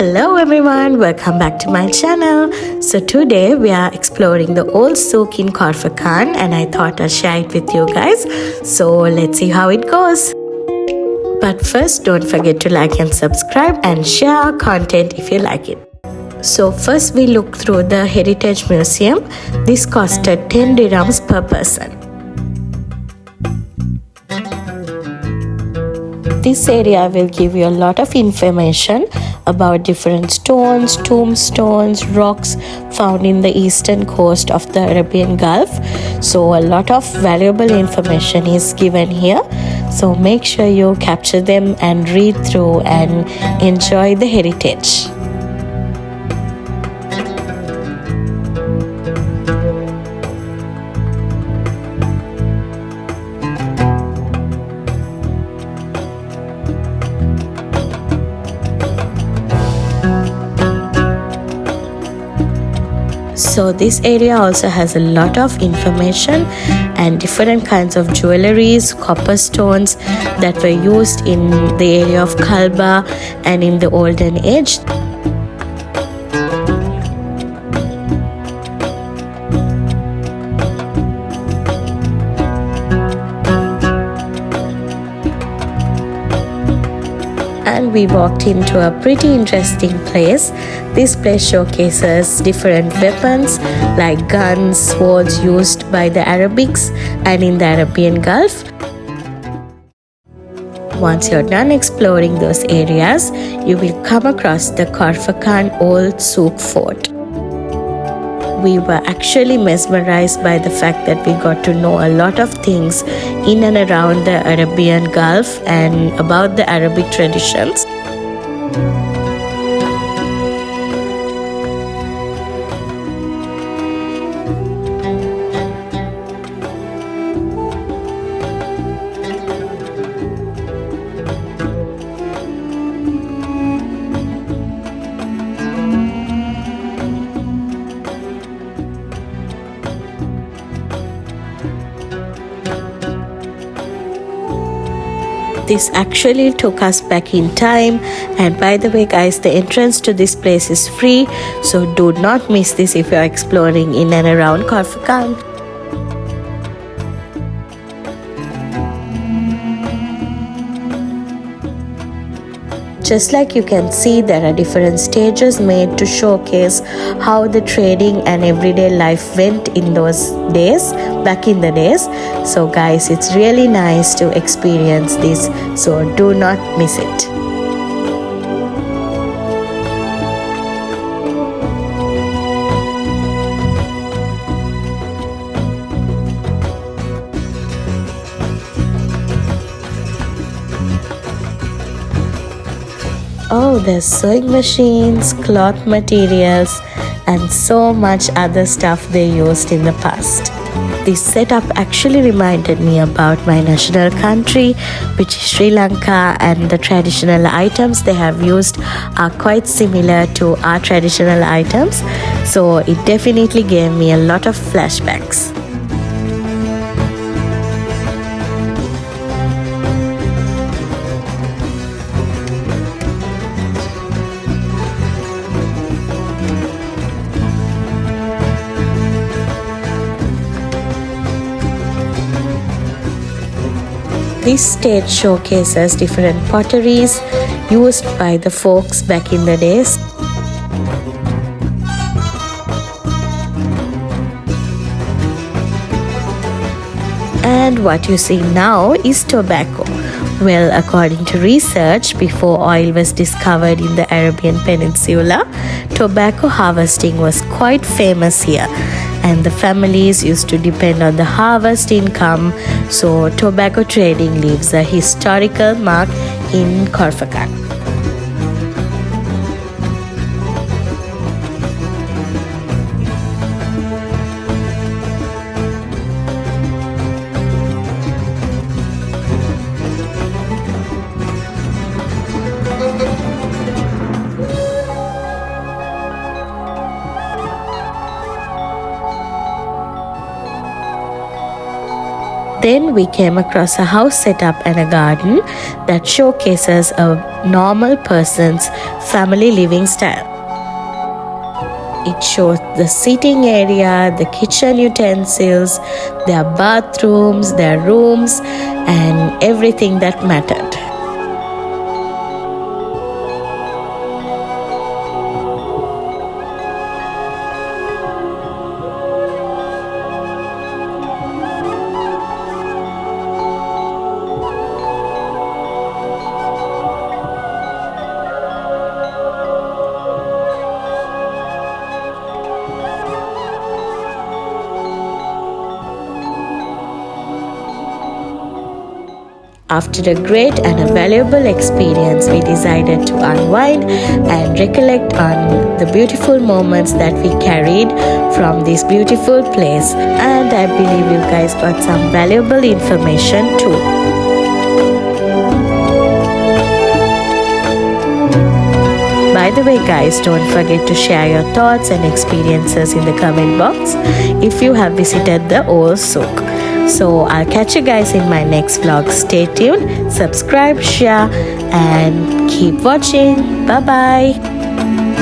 Hello everyone, welcome back to my channel. So today we are exploring the old Souq in Khorfakkan and I thought I'd share it with you guys. So let's see how it goes. But first, don't forget to like and subscribe and share our content if you like it. So first we look through the Heritage Museum. This costed 10 dirhams per person. This area will give you a lot of information about different stones, tombstones, rocks found in the eastern coast of the Arabian Gulf. So a lot of valuable information is given here. So make sure you capture them and read through and enjoy the heritage. So this area also has a lot of information and different kinds of jewelries, copper stones that were used in the area of Kalba and in the olden age. And we walked into a pretty interesting place. This place showcases different weapons like guns, swords used by the Arabics and in the Arabian Gulf. Once you're done exploring those areas, you will come across the Khorfakkan Old Souq Fort. We were actually mesmerized by the fact that we got to know a lot of things in and around the Arabian Gulf and about the Arabic traditions. This actually took us back in time, and by the way guys, the entrance to this place is free, so do not miss this if you're exploring in and around Khorfakkan. Just like you can see, there are different stages made to showcase how the trading and everyday life went in those days, back in the days. So guys, it's really nice to experience this, so do not miss it. Oh, there's sewing machines, cloth materials, and so much other stuff they used in the past. This setup actually reminded me about my national country, which is Sri Lanka, and the traditional items they have used are quite similar to our traditional items. So it definitely gave me a lot of flashbacks. This stage showcases different potteries used by the folks back in the days. And what you see now is tobacco. Well, according to research, before oil was discovered in the Arabian Peninsula, tobacco harvesting was quite famous here. And the families used to depend on the harvest income, so tobacco trading leaves a historical mark in Khorfakkan. Then we came across a house setup and a garden that showcases a normal person's family living style. It shows the seating area, the kitchen utensils, their bathrooms, their rooms, and everything that mattered. After a great and a valuable experience, we decided to unwind and recollect on the beautiful moments that we carried from this beautiful place. And I believe you guys got some valuable information too. By the way guys, don't forget to share your thoughts and experiences in the comment box if you have visited the old Souq. So I'll catch you guys in my next vlog. Stay tuned, subscribe, share and keep watching. Bye bye.